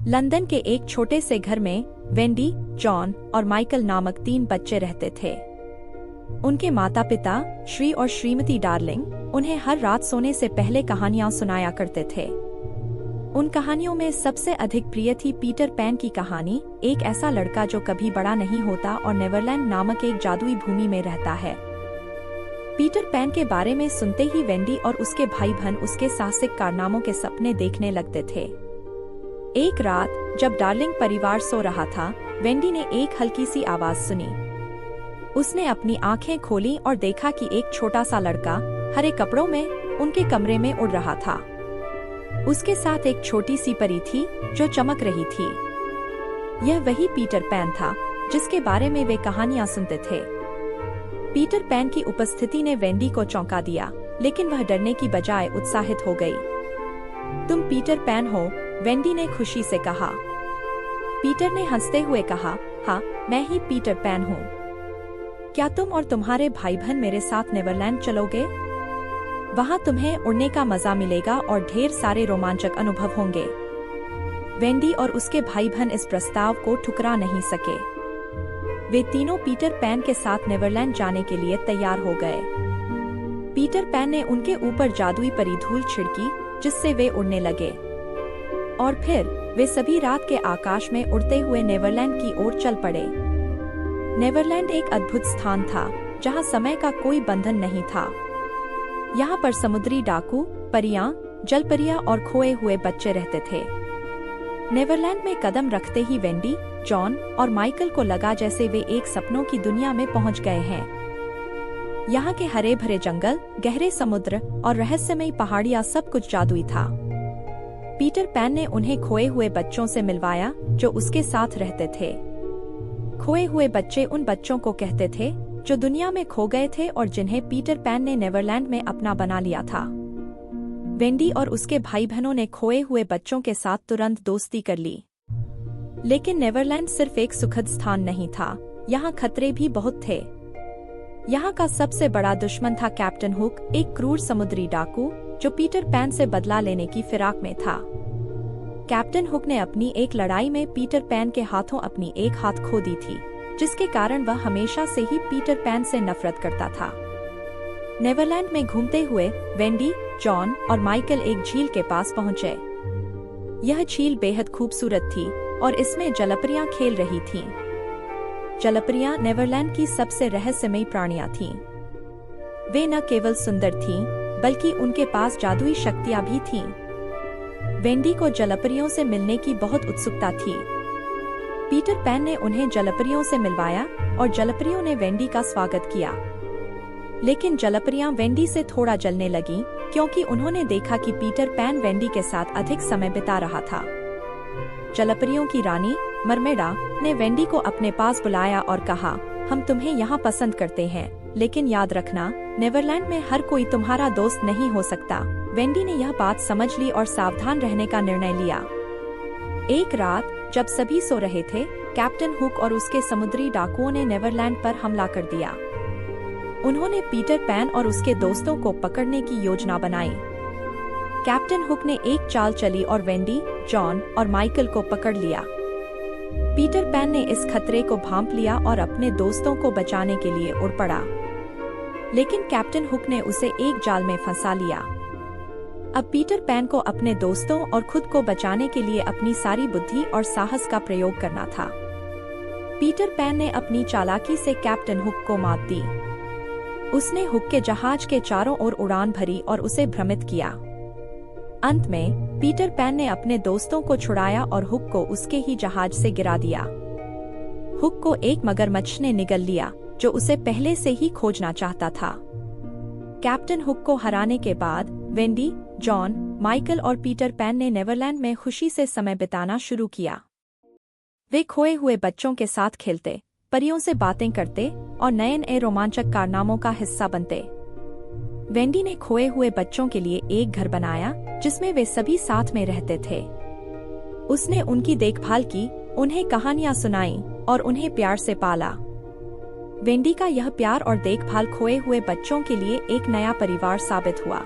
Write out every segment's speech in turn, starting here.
London के एक छोटे से घर में वेंडी, जॉन और माइकल नामक 3 बच्चे रहते थे। उनके माता पिता श्री और श्रीमती डार्लिंग उन्हें हर रात सोने से पहले कहानियां सुनाया करते थे। उन कहानियों में सबसे अधिक प्रिय थी पीटर पैन की कहानी, एक ऐसा लड़का जो कभी बड़ा नहीं होता और नेवरलैंड नामक एक जादुई भूमि में रहता है। पीटर पैन के बारे में सुनते ही वेंडी और उसके भाई बहन उसके साहसिक कारनामों के सपने देखने लगते थे। एक रात जब डार्लिंग परिवार सो रहा था, वेंडी ने एक हल्की सी आवाज सुनी। उसने अपनी आंखें खोली और देखा कि एक छोटा सा लड़का हरे कपड़ों में उनके कमरे में उड़ रहा था। उसके साथ एक छोटी सी परी थी जो चमक रही थी। यह वही पीटर पैन था जिसके बारे में वे कहानियां सुनते थे। पीटर पैन की उपस्थिति ने वेंडी को चौंका दिया, लेकिन वह डरने की बजाय उत्साहित हो गई। तुम पीटर पैन हो? वेंडी ने खुशी से कहा। पीटर ने हंसते हुए कहा, हाँ, मैं ही पीटर पैन हूँ। क्या तुम और तुम्हारे भाई बहन मेरे साथ नेवरलैंड चलोगे? वहाँ तुम्हें उड़ने का मजा मिलेगा और ढेर सारे रोमांचक अनुभव होंगे। वेंडी और उसके भाई बहन इस प्रस्ताव को ठुकरा नहीं सके। वे तीनों पीटर पैन के साथ नेवरलैंड जाने के लिए तैयार हो गए। पीटर पैन ने उनके ऊपर जादुई परी धूल छिड़की, जिससे वे उड़ने लगे। और फिर वे सभी रात के आकाश में उड़ते हुए नेवरलैंड की ओर चल पड़े। नेवरलैंड एक अद्भुत स्थान था जहां समय का कोई बंधन नहीं था। यहाँ पर समुद्री डाकू, परियां, जलपरियां और खोए हुए बच्चे रहते थे। नेवरलैंड में कदम रखते ही वेंडी, जॉन और माइकल को लगा जैसे वे एक सपनों की दुनिया में पहुंच गए हैं। यहाँ के हरे भरे जंगल, गहरे समुद्र और रहस्यमयी पहाड़ियां सब कुछ जादुई था। पीटर पैन ने उन्हें खोए हुए बच्चों से मिलवाया जो उसके साथ रहते थे। खोए हुए बच्चे उन बच्चों को कहते थे जो दुनिया में खो गए थे और जिन्हें पीटर पैन ने नेवरलैंड में अपना बना लिया था। वेंडी और उसके भाई बहनों ने खोए हुए बच्चों के साथ तुरंत दोस्ती कर ली। लेकिन नेवरलैंड सिर्फ एक सुखद स्थान नहीं था, यहाँ खतरे भी बहुत थे। यहाँ का सबसे बड़ा दुश्मन था कैप्टन हुक, एक क्रूर समुद्री डाकू जो पीटर पैन से बदला लेने की फिराक में था। कैप्टन हुक ने अपनी एक लड़ाई में पीटर पैन के हाथों अपनी एक हाथ खो दी थी, जिसके कारण वह हमेशा से ही पीटर पैन से नफरत करता था। नेवरलैंड में घूमते हुए वेंडी, जॉन और माइकल एक झील के पास पहुंचे। यह झील बेहद खूबसूरत थी और इसमें जलपरियां खेल रही थीं। जलपरियां नेवरलैंड की सबसे रहस्यमयी प्राणियां थीं। वे न केवल सुंदर थीं, बल्कि उनके पास जादुई शक्तियां भी थीं। वेंडी को जलपरियों से मिलने की बहुत उत्सुकता थी। पीटर पैन ने उन्हें जलपरियों से मिलवाया और जलपरियों ने वेंडी का स्वागत किया। लेकिन जलपरियां वेंडी से थोड़ा जलने लगीं, क्योंकि उन्होंने देखा कि पीटर पैन वेंडी के साथ अधिक समय बिता रहा था। जलपरियों की रानी मरमेडा ने वेंडी को अपने पास बुलाया और कहा, हम तुम्हें यहाँ पसंद करते हैं, लेकिन याद रखना, नेवरलैंड में हर कोई तुम्हारा दोस्त नहीं हो सकता। वेंडी ने यह बात समझ ली और सावधान रहने का निर्णय लिया। एक रात जब सभी सो रहे थे, कैप्टन हुक और उसके समुद्री डाकुओं ने नेवरलैंड पर हमला कर दिया। उन्होंने पीटर पैन और उसके दोस्तों को पकड़ने की योजना बनाई। कैप्टन हुक ने एक चाल चली और वेंडी, जॉन और माइकल को पकड़ लिया। पीटर पैन ने इस खतरे को भांप लिया और अपने दोस्तों को बचाने के लिए उड़ पड़ा। लेकिन कैप्टन हुक ने उसे एक जाल में फंसा लिया। अब पीटर पैन को अपने दोस्तों और खुद को बचाने के लिए अपनी सारी बुद्धि और साहस का प्रयोग करना था। पीटर पैन ने अपनी चालाकी से कैप्टन हुक को मात दी। उसने हुक के जहाज के चारों ओर उड़ान भरी और उसे भ्रमित किया। अंत में पीटर पैन ने अपने दोस्तों को छुड़ाया और हुक को उसके ही जहाज से गिरा दिया। हुक को एक मगरमच्छ ने निगल लिया जो उसे पहले से ही खोजना चाहता था। कैप्टन हुक को हराने के बाद वेंडी, जॉन, माइकल और पीटर पैन ने नेवरलैंड में खुशी से समय बिताना शुरू किया। वे खोए हुए बच्चों के साथ खेलते, परियों से बातें करते और नए नए रोमांचक कारनामों का हिस्सा बनते। वेंडी ने खोए हुए बच्चों के लिए एक घर बनाया जिसमें वे सभी साथ में रहते थे। उसने उनकी देखभाल की, उन्हें कहानियां सुनाई और उन्हें प्यार से पाला। वेंडी का यह प्यार और देखभाल खोए हुए बच्चों के लिए एक नया परिवार साबित हुआ।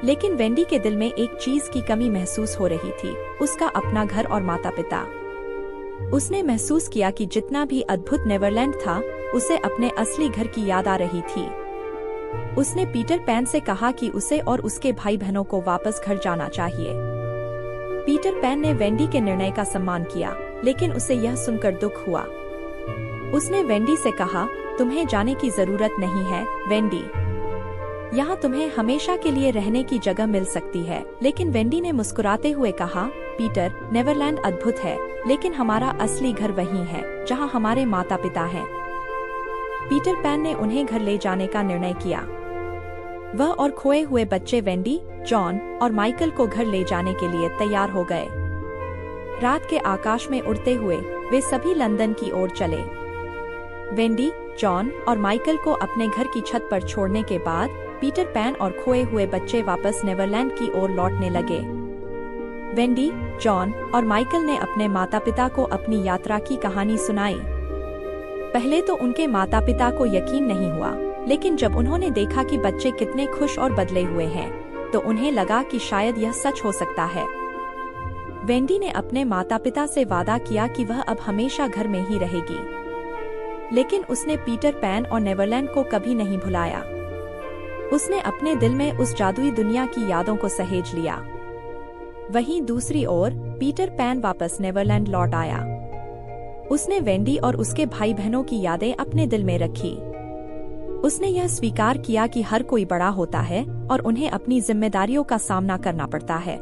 लेकिन वेंडी के दिल में एक चीज की कमी महसूस हो रही थी, उसका अपना घर और माता पिता। उसने महसूस किया कि जितना भी अद्भुत नेवरलैंड था, उसे अपने असली घर की याद आ रही थी। उसने पीटर पैन से कहा कि उसे और उसके भाई बहनों को वापस घर जाना चाहिए। पीटर पैन ने वेंडी के निर्णय का सम्मान किया, लेकिन उसे यह सुनकर दुख हुआ। उसने वेंडी से कहा, तुम्हें जाने की जरूरत नहीं है, वेंडी। यहाँ तुम्हें हमेशा के लिए रहने की जगह मिल सकती है। लेकिन वेंडी ने मुस्कुराते हुए कहा, पीटर, नेवरलैंड अद्भुत है, लेकिन हमारा असली घर वही है जहाँ हमारे माता पिता हैं। पीटर पैन ने उन्हें घर ले जाने का निर्णय किया। वह और खोए हुए बच्चे वेंडी, जॉन और माइकल को घर ले जाने के लिए तैयार हो गए। रात के आकाश में उड़ते हुए वे सभी लंदन की ओर चले। वेंडी, जॉन और माइकल को अपने घर की छत पर छोड़ने के बाद पीटर पैन और खोए हुए बच्चे वापस नेवरलैंड की ओर लौटने लगे। वेंडी, जॉन और माइकल ने अपने माता पिता को अपनी यात्रा की कहानी सुनाई। पहले तो उनके माता पिता को यकीन नहीं हुआ, लेकिन जब उन्होंने देखा कि बच्चे कितने खुश और बदले हुए हैं, तो उन्हें लगा कि शायद यह सच हो सकता है। वेंडी ने अपने माता पिता से वादा किया कि वह अब हमेशा घर में ही रहेगी, लेकिन उसने पीटर पैन और नेवरलैंड को कभी नहीं भुलाया। उसने अपने दिल में उस जादुई दुनिया की यादों को सहेज लिया। वहीं दूसरी ओर पीटर पैन वापस नेवरलैंड लौट आया। उसने वेंडी और उसके भाई बहनों की यादें अपने दिल में रखी। उसने यह स्वीकार किया कि हर कोई बड़ा होता है और उन्हें अपनी जिम्मेदारियों का सामना करना पड़ता है।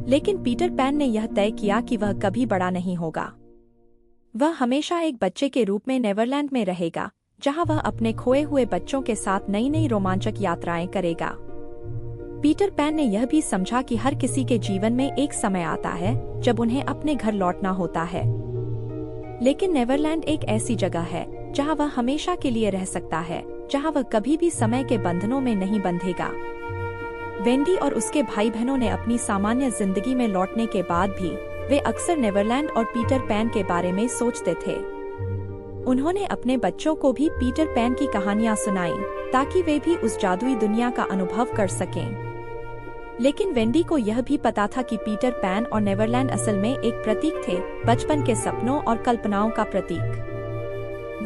लेकिन पीटर पैन ने यह तय किया कि वह कभी बड़ा नहीं होगा। वह हमेशा एक बच्चे के रूप में नेवरलैंड में रहेगा, जहां वह अपने खोए हुए बच्चों के साथ नई नई रोमांचक यात्राएं करेगा। पीटर पैन ने यह भी समझा कि हर किसी के जीवन में एक समय आता है जब उन्हें अपने घर लौटना होता है। लेकिन नेवरलैंड एक ऐसी जगह है जहां वह हमेशा के लिए रह सकता है, जहां वह कभी भी समय के बंधनों में नहीं बंधेगा। वेंडी और उसके भाई बहनों ने अपनी सामान्य जिंदगी में लौटने के बाद भी वे अक्सर नेवरलैंड और पीटर पैन के बारे में सोचते थे। उन्होंने अपने बच्चों को भी पीटर पैन की कहानियां सुनाई, ताकि वे भी उस जादुई दुनिया का अनुभव कर सकें। लेकिन वेंडी को यह भी पता था कि पीटर पैन और नेवरलैंड असल में एक प्रतीक थे, बचपन के सपनों और कल्पनाओं का प्रतीक।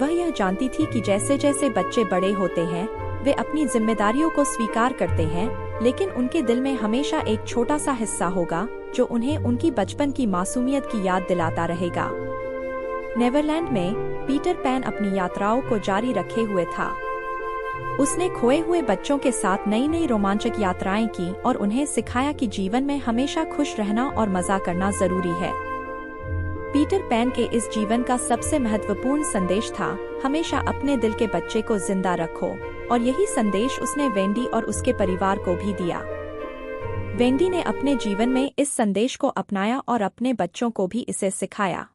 वह यह जानती थी कि जैसे जैसे बच्चे बड़े होते हैं, वे अपनी जिम्मेदारियों को स्वीकार करते हैं, लेकिन उनके दिल में हमेशा एक छोटा सा हिस्सा होगा जो उन्हें उनकी बचपन की मासूमियत की याद दिलाता रहेगा। नेवरलैंड में पीटर पैन अपनी यात्राओं को जारी रखे हुए था। उसने खोए हुए बच्चों के साथ नई नई रोमांचक यात्राएं की और उन्हें सिखाया कि जीवन में हमेशा खुश रहना और मजा करना जरूरी है। पीटर पैन के इस जीवन का सबसे महत्वपूर्ण संदेश था, हमेशा अपने दिल के बच्चे को जिंदा रखो, और यही संदेश उसने वेंडी और उसके परिवार को भी दिया। वेंडी ने अपने जीवन में इस संदेश को अपनाया और अपने बच्चों को भी इसे सिखाया।